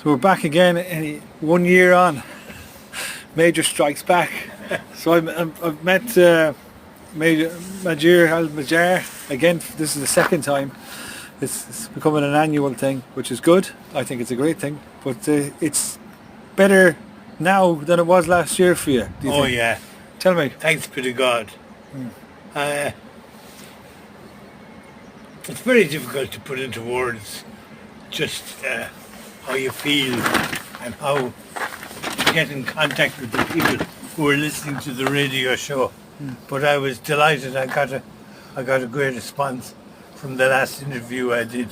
So we're back again, 1 year on. Major strikes back. So I've met Jarir Al Majar again. This is the second time. It's becoming an annual thing, which is good. I think it's a great thing. But it's better now than it was last year for you. Do you think? Yeah. Tell me. Thanks be to God. It's very difficult to put into words just how you feel and how to get in contact with the people who are listening to the radio show. But I was delighted. I got a great response from the last interview I did,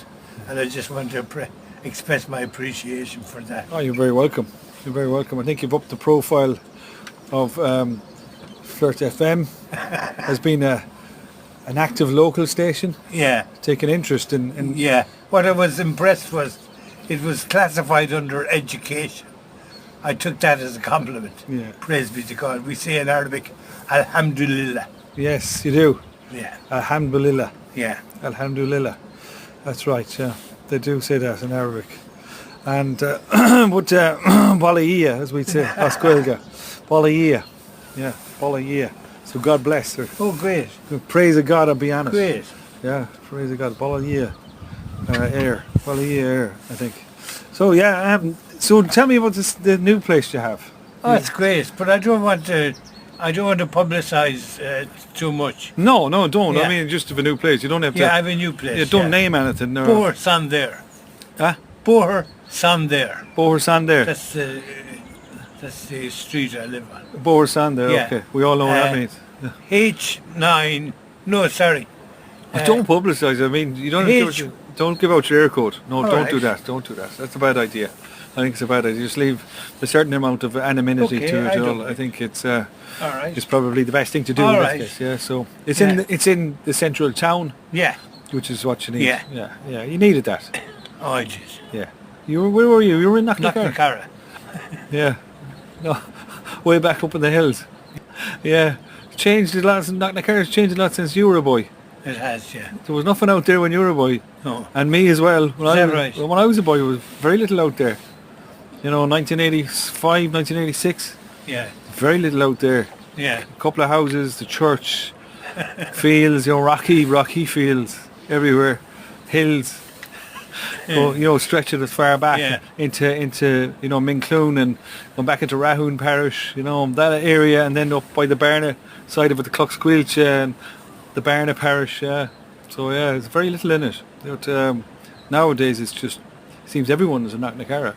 and I just want to express my appreciation for that. Oh, you're very welcome. You're very welcome. I think you've upped the profile of Flirt FM. Has been an active local station. Yeah. Taken interest in. Yeah. What I was impressed was it was classified under education. I took that as a compliment. Yeah. Praise be to God. We say in Arabic, Alhamdulillah. Yes, you do. Yeah. Alhamdulillah. Yeah. Alhamdulillah. That's right, yeah. They do say that in Arabic. And Balaia, as we say, Oscuelga. Balaia. Yeah, Balaia. So God bless her. Oh, great. Praise of God, I'll be honest. Great. Yeah, praise of God. Balaia Air. Balaia Air, I think. So, yeah, so tell me about the new place you have. Oh, it's great, but I don't want to publicise too much. No, don't. Yeah. I mean, just a new place. You don't have to. Yeah, I have a new place. Yeah, don't name anything. No. Boher Sandair. Huh? Boher Sandair. Boher Sandair. That's the street I live on. Boher Sandair, Yeah. okay. We all know what that means. Yeah. H9. No, sorry. Don't publicise. I mean, you don't don't give out your air code. No, don't right. do that. Don't do that. That's a bad idea. I think it's a bad idea. Just leave a certain amount of anonymity Okay, to it. I all. don't. I think it's All right. it's probably the best thing to do All in right. this case. Yeah. So it's Yeah. it's in the central town, Yeah. which is what you need. Yeah. Yeah. You needed that. Oh, I did. Yeah. Where were you? You were in Knocknacarra. Knocknacarra. Yeah. No, way back up in the hills. Yeah. Changed a lot. Knocknacarra's changed a lot since you were a boy. It has, yeah. There was nothing out there when you were a boy. No. And me as well. When Is that was, right? When I was a boy, there was very little out there. You know, 1985, 1986, Yeah. very little out there. Yeah. A couple of houses, the church, fields, rocky fields everywhere, hills. Well, stretching as far back into Mincloon and going back into Rahoon Parish, that area, and then up by the Barna side of it, the Cluxquilcha and the Barna Parish. Yeah. So yeah, there's very little in it. But, nowadays, it seems everyone is a Knocknacarra.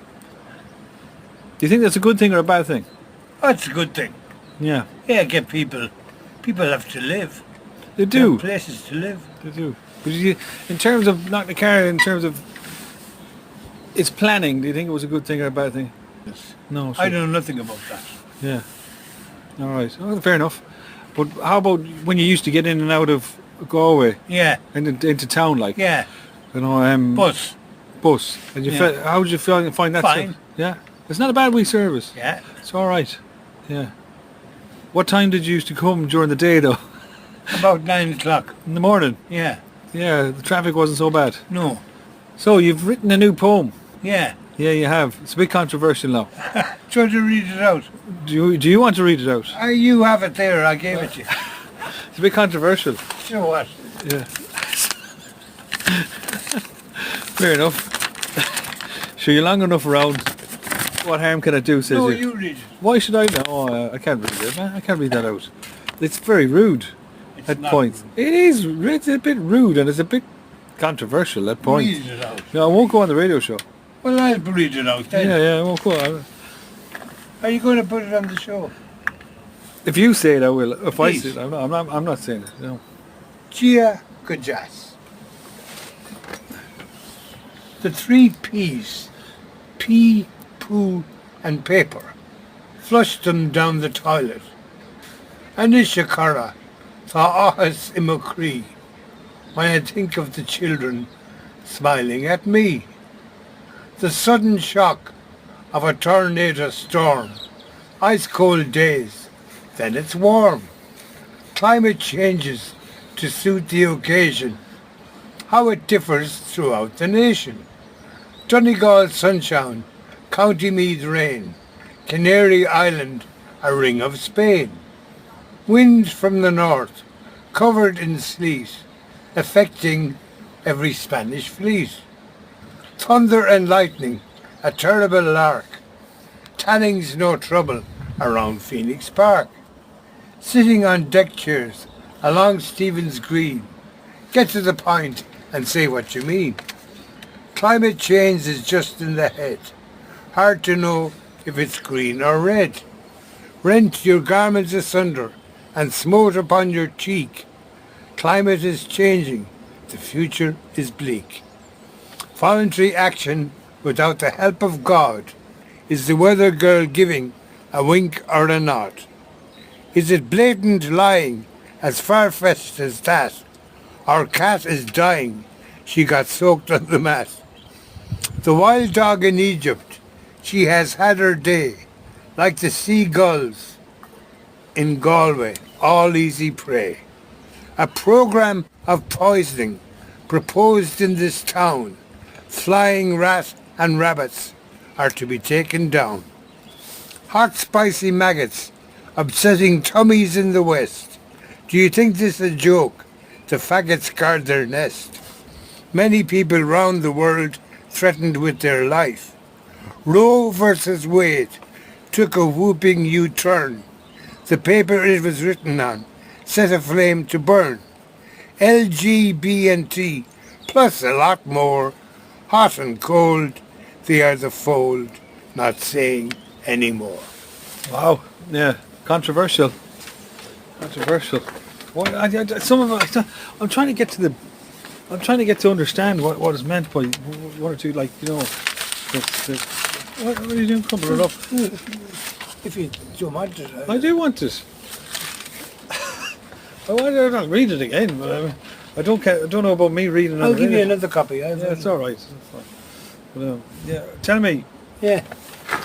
Do you think that's a good thing or a bad thing? Oh, it's a good thing. Yeah. Yeah, get people have to live. They They have do. places to live. They do. But in terms of Knocknacarra, in terms of its planning, do you think it was a good thing or a bad thing? No. I know nothing about that. Yeah. All right. Well, fair enough. But how about when you used to get in and out of Galway Yeah. and into town, like? Yeah. Bus. And how did you find that? Fine. Stuff? Yeah. It's not a bad wee service. Yeah. It's all right. Yeah. What time did you used to come during the day, though? About 9 o'clock. In the morning. Yeah. Yeah. The traffic wasn't so bad. No. So you've written a new poem. Yeah. Yeah, you have. It's a bit controversial now. Try to read it out. Do you want to read it out? You have it there. I gave it to you. It's a bit controversial. So what? Yeah. Fair enough. Sure, you're long enough around. What harm can I do, says No, you. you read it. Why should I know? Oh, I can't read it, man. I can't read that out. It's very rude at not points. It is. It's a bit rude and it's a bit controversial at points. Read it out. No, I won't go on the radio show. Well, I'll read it out then. Yeah, I won't go on. Are you going to put it on the show? If you say it, I will. If I Please. say it, I'm not saying it. No. Gia Gajas. The 3 P's, pee, poo and paper, flushed them down the toilet. Anishakara, tha ahas imokri, when I think of the children smiling at me. The sudden shock of a tornado storm, ice cold days, then it's warm. Climate changes to suit the occasion, how it differs throughout the nation. Donegal sunshine County Meath rain, Canary Island a ring of Spain. Winds from the north, covered in sleet, affecting every Spanish fleet. Thunder and lightning, a terrible lark. Tanning's no trouble around Phoenix Park. Sitting on deck chairs along Stephen's Green. Get to the point and say what you mean. Climate change is just in the head. Hard to know if it's green or red. Rent your garments asunder and smote upon your cheek. Climate is changing. The future is bleak. Voluntary action without the help of God. Is the weather girl giving a wink or a nod? Is it blatant lying as far-fetched as that? Our cat is dying. She got soaked on the mat. The wild dog in Egypt, she has had her day. Like the seagulls in Galway, all easy prey. A programme of poisoning proposed in this town. Flying rat and rabbits are to be taken down. Hot spicy maggots upsetting tummies in the west. Do you think this a joke? The faggots guard their nest. Many people round the world threatened with their life. Roe versus Wade took a whooping U-turn. The paper it was written on set aflame to burn. LGBT plus a lot more. Hot and cold, they are the fold, not saying anymore. Wow. Yeah. Controversial. Controversial. What, some of it, I'm trying to get to the. I'm trying to get to understand what is meant by one or two, like, you know. What are you doing? Crumpling it up. If you don't want it, I do want it. I want to not read it again, but I don't know about me reading it. I'll give you another copy. Yeah, it's all right. It's fine. But, yeah, tell me. Yeah.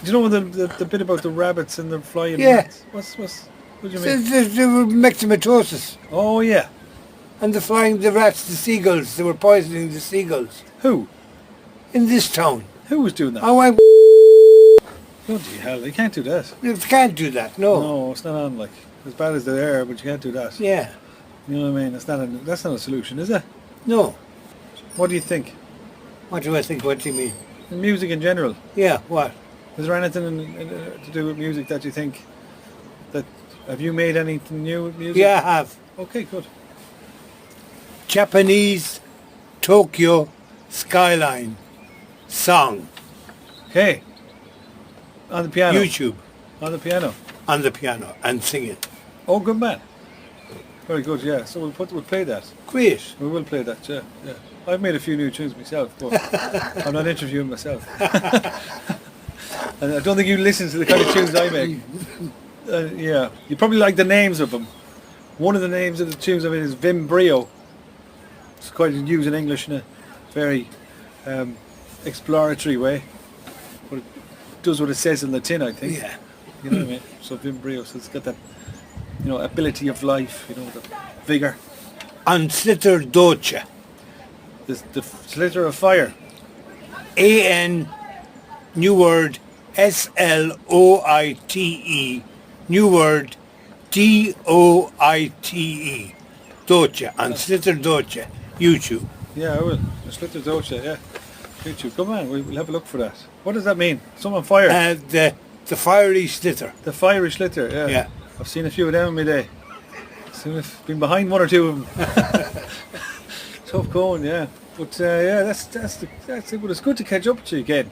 Do you know the bit about the rabbits and the flying? Yeah. Rats? What do you mean? They were myxomatosis. Oh yeah. And the rats, the seagulls, they were poisoning the seagulls. Who? In this town. Who was doing that? Oh, Bloody hell! You can't do that. you can't do that, no. No, it's not on like as bad as they are, but you can't do that. Yeah. You know what I mean? That's not a solution, is it? No. What do you think? What do I think? What do you mean? In music in general, Yeah, what? is there anything to do with music that you think that have you made anything new with music? Yeah, I have. Okay, good. Japanese Tokyo skyline song. Okay. On the piano. YouTube. On the piano. On the piano and sing it. Oh, good man. Very good. Yeah. So we'll play that. Great. We will play that. Yeah. Yeah. I've made a few new tunes myself, but I'm not interviewing myself. And I don't think you listen to the kind of tunes I make. Yeah. You probably like the names of them. One of the names of the tunes I made is Vimbrio. It's quite used in English in a very exploratory way. But it does what it says in the tin, I think. Yeah. You know what I mean? So Vimbrio, so it's got that, you know, ability of life, you know, the vigour. On Slither Doce. The slither of fire. A-N, new word, S-L-O-I-T-E, new word, D-O-I-T-E, Doce, on Slither Doce, YouTube. Yeah, I will. The slither doce, yeah. YouTube. Come on, we'll have a look for that. What does that mean? Some on fire? The fiery slither. The fiery slither, yeah. Yeah. I've seen a few of them in my day. I've been behind one or two of them. Tough going, yeah. But yeah, that's it. But it's good to catch up to you again.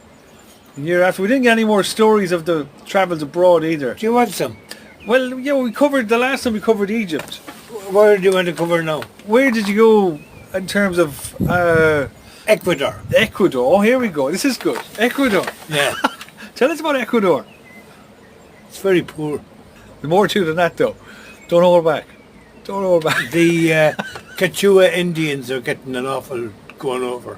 A year after, we didn't get any more stories of the travels abroad either. Do you want some? Well, yeah, we covered the last time we covered Egypt. Where do you want to cover now? Where did you go in terms of Ecuador. Ecuador? Oh, here we go. This is good. Ecuador. Yeah. Tell us about Ecuador. It's very poor. There's more to it than that, though. Don't hold back. Don't hold back. The Quechua Indians are getting an awful going over.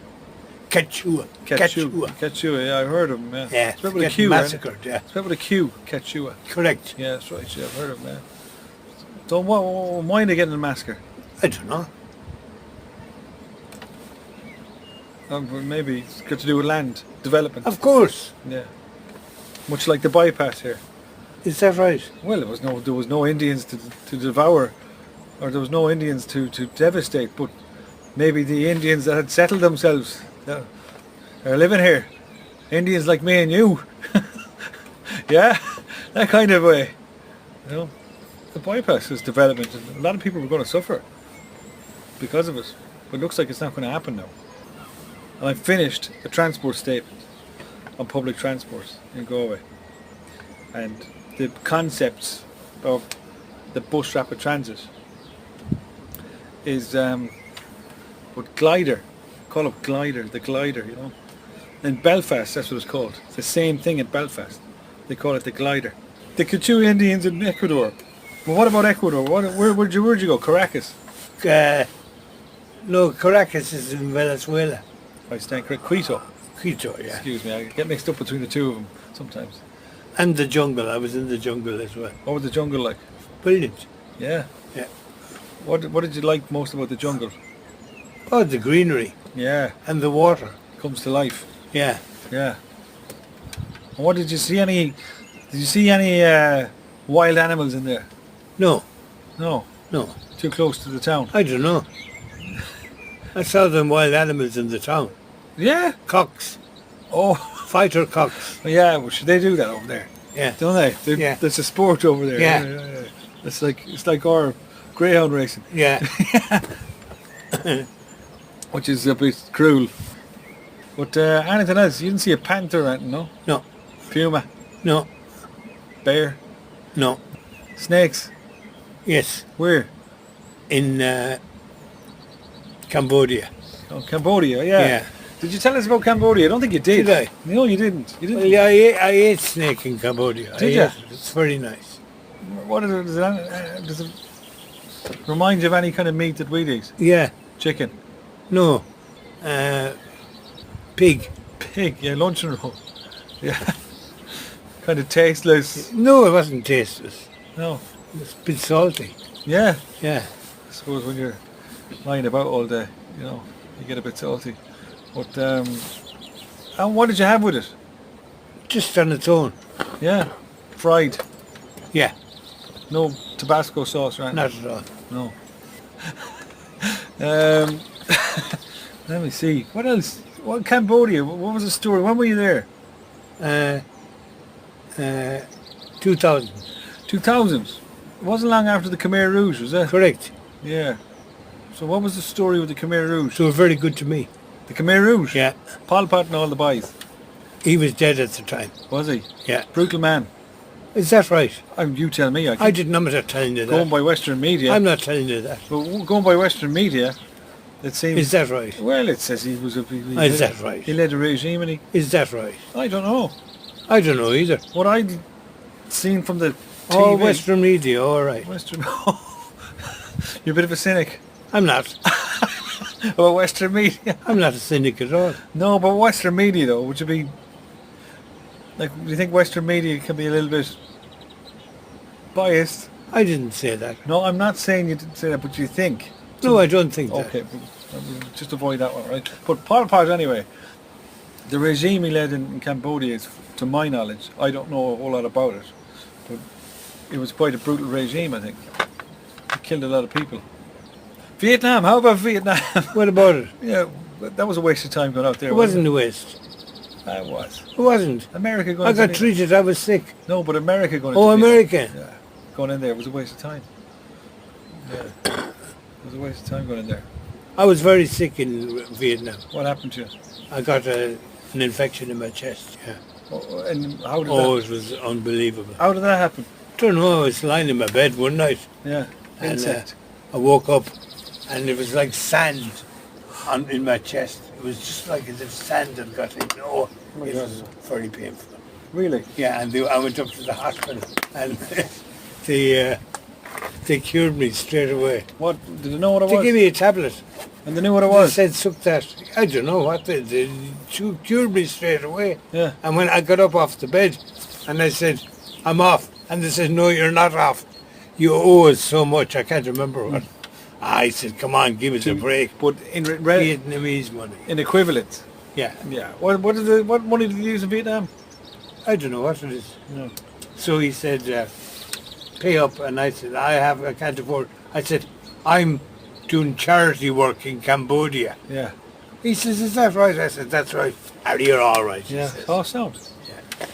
Quechua. Quechua, yeah, I've heard of them, yeah. Yeah, It's spelled with a getting Q, massacred, yeah. It's spelled with a Q, Quechua. Correct. Yeah, that's right, yeah, I've heard of them, yeah. Don't why are they getting a massacre? I don't know. Maybe it's got to do with land development. Of course. Yeah. much like the bypass here. Is that right? Well, there was no Indians to devour, or there was no Indians to devastate. But maybe the Indians that had settled themselves are living here. Indians like me and you. Yeah, that kind of way. You know, the bypass is development, and a lot of people were going to suffer because of it. But it looks like it's not going to happen now. And I finished a transport statement on public transport in Galway. And the concepts of the bus rapid transit is with glider, call it glider, the glider, you know. In Belfast, that's what it's called. It's the same thing in Belfast. They call it the glider. The Quichua Indians in Ecuador. Well, what about Ecuador? Where'd you go? Caracas? No, Caracas is in Venezuela. I stand correct. Quito. Quito, yeah. Excuse me, I get mixed up between the two of them sometimes. And the jungle. I was in the jungle as well. What was the jungle like? Brilliant. Yeah. Yeah. What did you like most about the jungle? Oh, the greenery. Yeah. And the water. Comes to life. Yeah. Yeah. And what did you see any wild animals in there? No. No. No. Too close to the town. I don't know. I saw them wild animals in the town. Yeah. Cocks. Oh. Fighter cocks. Yeah, well, should they do that over there? Yeah. Don't they? Yeah. That's a sport over there. Yeah. It's like our greyhound racing. Yeah. Which is a bit cruel. But anything else? You didn't see a panther or anything, no? No. Puma? No. Bear? No. Snakes? Yes. Where? In Cambodia. Oh, Cambodia, yeah. Did you tell us about Cambodia? I don't think you did. Did I? No, you didn't. You didn't. Well, yeah, I ate snake in Cambodia. Did you? It's very nice. What is it, does it remind you of any kind of meat that we'd eat? Yeah. Chicken? No. Pig. Pig, yeah, luncheon roll. Yeah. Kind of tasteless. No, it wasn't tasteless. No. It was a bit salty. Yeah. Yeah. I suppose when you're lying about all day, you know, you get a bit salty. But, and what did you have with it? Just on its own. Yeah. Fried. Yeah. No Tabasco sauce, right? Not at all. No. Let me see. What else? What Cambodia? What was the story? When were you there? 2000. 2000. It wasn't long after the Khmer Rouge, was it? Correct. Yeah. So what was the story with the Khmer Rouge? So very good to me. The Khmer Rouge? Yeah. Pol Pot and all the boys. He was dead at the time. Was he? Yeah. Brutal man. Is that right? You tell me. I did not telling you that. Going by Western media. I'm not telling you that. But going by Western media, it seems... Is that right? Well, it says he was a... Is that right? He led a regime and he... Is that right? I don't know. I don't know either. What I'd seen from the TV... Oh, Western media, all right. Western... You're a bit of a cynic. I'm not. About Western media? I'm not a cynic at all. No, but Western media, though, would you be... Like, do you think Western media can be a little bit biased? I didn't say that. No, I'm not saying you didn't say that, but do you think? No, I don't think that. Okay, just avoid that one, right? But Pol Pot, anyway, the regime he led in Cambodia is, to my knowledge, I don't know a whole lot about it, but it was quite a brutal regime, I think. It killed a lot of people. Vietnam, how about Vietnam? What about it? Yeah, that was a waste of time going out there. It wasn't a waste. It was. It wasn't. America going I got treated, I was sick. No, but America going Oh, into America. Yeah. Going in there was a waste of time. Yeah. It was a waste of time going in there. I was very sick in Vietnam. What happened to you? I got an infection in my chest, yeah. Oh, and how did it was unbelievable. How did that happen? Don't know, I was lying in my bed one night. Yeah. And Insect. I woke up and it was like sand in my chest. It was just like as if sand had got in. Oh, it was very painful. Really? Yeah, and I went up to the hospital and they cured me straight away. What? Did they know what it was? They gave me a tablet. And they knew what it They was? said, suck that. I don't know what they cured me straight away. Yeah. And when I got up off the bed and I said, I'm off. And they said, no, you're not off. You owe us so much. I can't remember what. I said, come on, give us a break. But in Vietnamese money. in equivalent. Yeah. Yeah. What money did you use in Vietnam? I don't know what it is. No. So he said, pay up, and I said, I can't afford. I said, I'm doing charity work in Cambodia. Yeah. He says, is that right? I said, that's right. Are you all right? He Yeah. says. Oh, sound.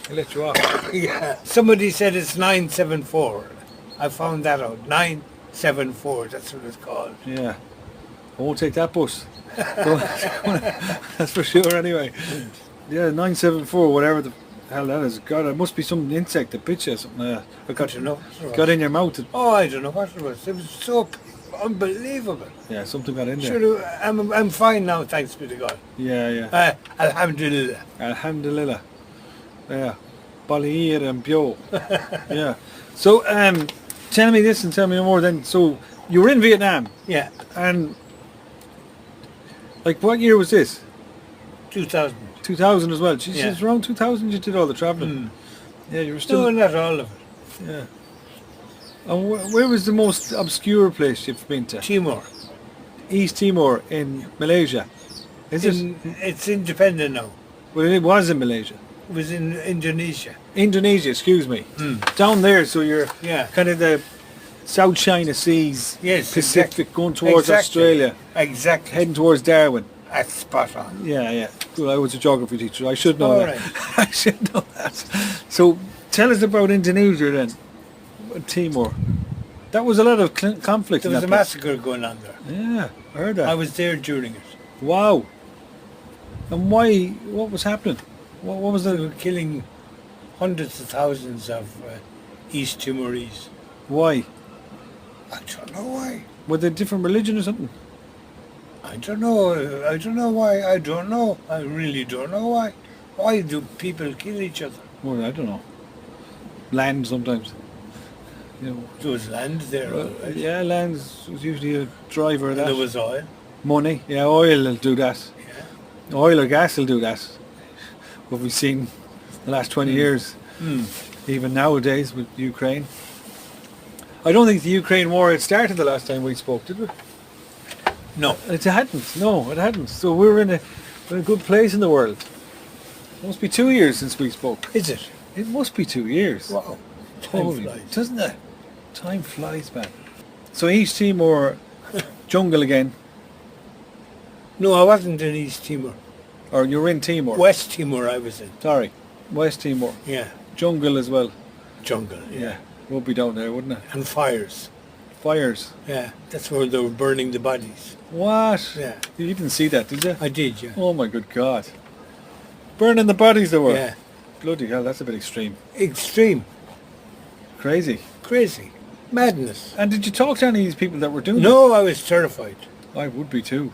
I let you off. Yeah. Somebody said it's 974. I found that out. 974, that's what it's called. Yeah. I won't take that bus. That's for sure anyway. Yeah, 974, whatever the hell that is. God, it must be some insect that bit you or something like that. It I don't know. got in your mouth. Oh, I don't know what it was. It was so unbelievable. Yeah, something got in there. Sure, I'm fine now, thanks be to God. Yeah, yeah. Alhamdulillah. Alhamdulillah. Yeah. Ballyir and Bio. Yeah. So, tell me this and tell me more then. So, you were in Vietnam, Yeah, and like what year was this? 2000. 2000 as well. Jesus, Yeah. around 2000 you did all the travelling. Yeah, you were still... No, not all of it. Yeah. And where was the most obscure place you've been to? Timor. East Timor in Malaysia. Is it? It's independent now. Well, it was in Malaysia. It was in Indonesia. Indonesia, excuse me. Down there, so you're Yeah. kind of the South China Seas, Yes, Pacific, going towards Australia, Exactly. heading towards Darwin. That's spot on. Yeah, yeah. Well, I was a geography teacher. I should know All that. right. I should know that. So, tell us about Indonesia then. Timor. That was a lot of conflict. There in was a that place. massacre going on there. Yeah, I heard that. I was there during it. Wow. And why? What was happening? What was They the? were killing hundreds of thousands of East Timorese. Why? I don't know why. Were they different religion or something? I don't know. I don't know why. I don't know. I really don't know why. Why do people kill each other? Well, I don't know. Land sometimes. You know. There was land there, all right? Yeah, land was usually a driver of And that. there was oil. Money. Yeah, oil will do that. Yeah. Oil or gas will do that. What we've seen the last 20 years. Even nowadays with Ukraine. I don't think the Ukraine war had started the last time we spoke, did we? No. It hadn't. No, it hadn't. So we're in a good place in the world. It must be 2 years since we spoke. Is it? It must be 2 years. Wow. Time Holy, flies. doesn't it? Time flies, man. So East Timor, jungle again. No, I wasn't in East Timor. Or you're in Timor. West Timor I was in. Sorry. West Timor. Yeah. Jungle as well. Jungle. Yeah. Would be down there, wouldn't it? And fires. Fires. Yeah. That's where they were burning the bodies. What? Yeah. You didn't see that, did you? I did, yeah. Oh my good God. Burning the bodies they were. Yeah. Bloody hell, that's a bit extreme. Extreme. Crazy. Crazy. Madness. And did you talk to any of these people that were doing No, I was terrified. it? I would be too.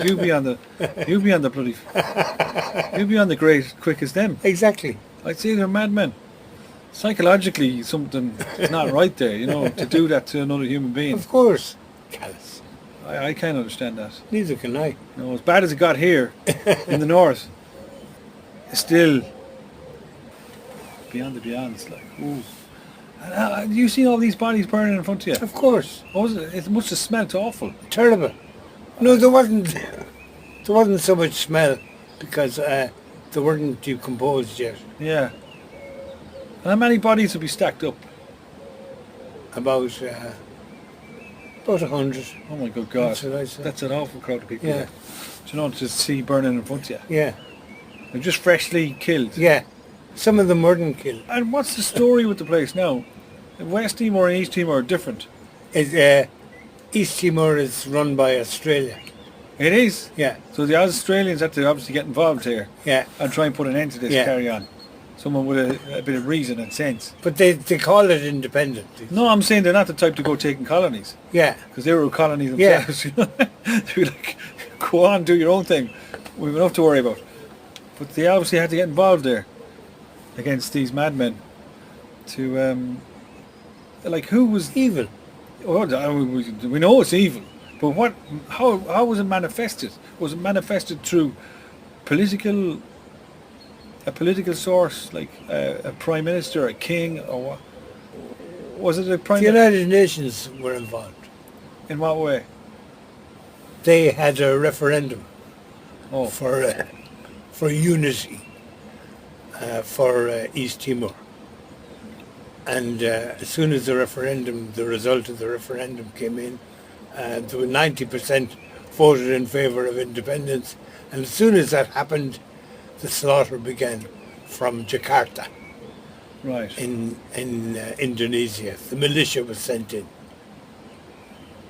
You'd be on the bloody, you'd be on the great quick as them. Exactly. I'd say they're madmen. Psychologically, something is not right there, you know, to do that to another human being. Of course. Callous. I can't understand that. Neither can I. You know, as bad as it got here in the north, still beyond the beyonds, like, ooh. And, you seen all these bodies burning in front of you? Of course. What was it? It must have smelled awful. Terrible. No, there wasn't so much smell because they weren't decomposed yet. Yeah. And how many bodies would be stacked up? About 100. Oh my good God. That's what I said. That's an awful crowd of people. Yeah. Do you know, to see burning in front of you? Yeah. They're just freshly killed. Yeah. Some of them weren't killed. And what's the story with the place now? West Timor and East Timor are different. East Timor is run by Australia. It is? Yeah. So the Australians have to obviously get involved here Yeah. and try and put an end to this Yeah. carry on. Someone with a bit of reason and sense. But they call it independent. No, I'm saying they're not the type to go taking colonies. Yeah. Because they were a colony Yeah. themselves. You know? They'd be like, go on, do your own thing. We've enough to worry about. But they obviously had to get involved there against these madmen to, like, who was... Evil. Oh, we know it's evil. But what? How was it manifested? Was it manifested through a political source, like a prime minister, a king, or what? Was it a prime? The United Nations were involved. In what way? They had a referendum Oh, for unity, for East Timor. And as soon as the result of the referendum came in, there were 90% voted in favour of independence. And as soon as that happened, the slaughter began from Jakarta. Right. In Indonesia. The militia was sent in.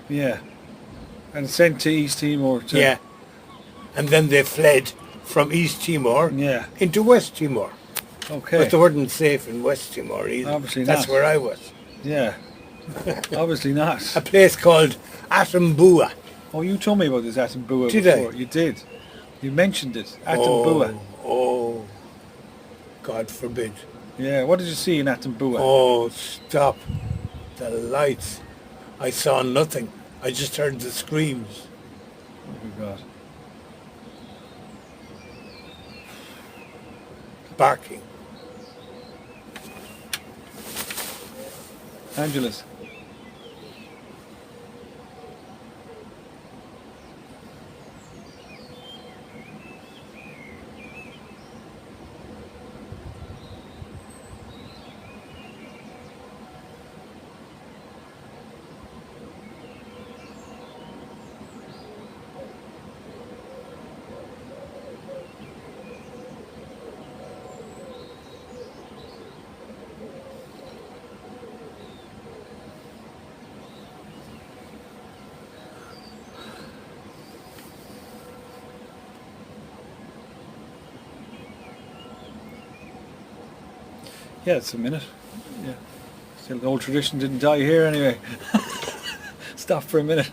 Yeah. And sent to East Timor. Yeah. And then they fled from East Timor into West Timor. Okay. But they weren't safe in West Timor either. Obviously That's not. where I was. Yeah. Obviously not. A place called Atambua. Oh, you told me about this Atambua Did before. I? You did. You mentioned it. Atambua. Oh, God forbid. Yeah. What did you see in Atambua? Oh, stop. The lights. I saw nothing. I just heard the screams. Oh, my God. Barking. Angeles. Yeah, it's a minute. Yeah. Still, the old tradition didn't die here anyway. Stop for a minute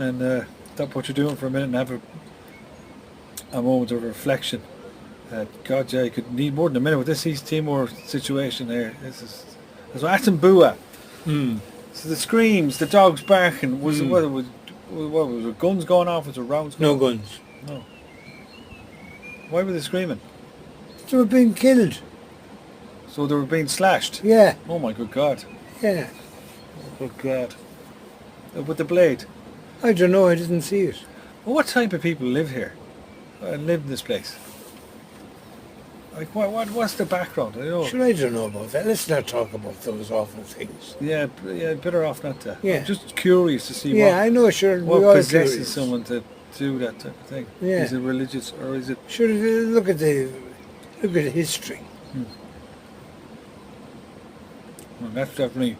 and stop what you're doing for a minute and have a moment of reflection. God, yeah, you could need more than a minute with this East Timor situation there. This is Atambua. So the screams, the dogs barking. Was it what was it? Guns going off? Was there rounds going No off? guns. No. Why were they screaming? They were being killed. So they were being slashed. Yeah. Oh my good God. Yeah. Oh good God. With the blade. I don't know. I didn't see it. Well, what type of people live here? Live in this place? Like, what's the background? I don't know. Sure, I don't know about that. Let's not talk about those awful things. Yeah, better off not to. Yeah. I'm just curious to see Yeah, I know. Sure, what we all possesses curious. someone to do that type of thing. Yeah. Is it religious or is it? Sure, look at history. Well, that's definitely.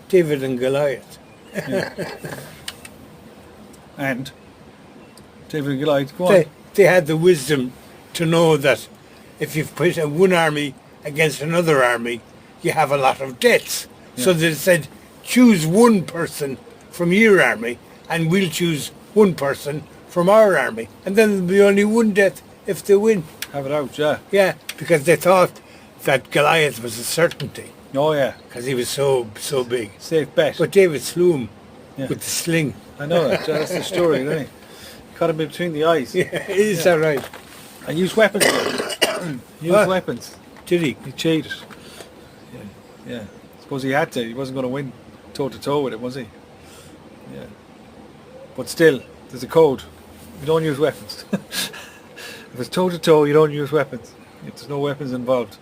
David and Goliath. And David and Goliath. Go on. They had the wisdom to know that if you put one army against another army, you have a lot of deaths. Yeah. So they said, choose one person from your army, and we'll choose one person from our army, and then there'll be only one death if they win. Have it out, yeah. Yeah, because they thought that Goliath was a certainty, Oh yeah. because he was so big. Safe bet. But David slew him Yeah. with the sling. I know that. That's the story, isn't it? Caught him between the eyes. Yeah, is that right? And used weapons. Used What? weapons. Did he? He cheated. Yeah. Suppose he had to. He wasn't going to win toe to toe with it, was he? Yeah. But still, there's a code. You don't use weapons. If it's toe to toe, you don't use weapons. If there's no weapons involved.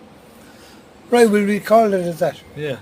Right, will we call it as that? Yeah.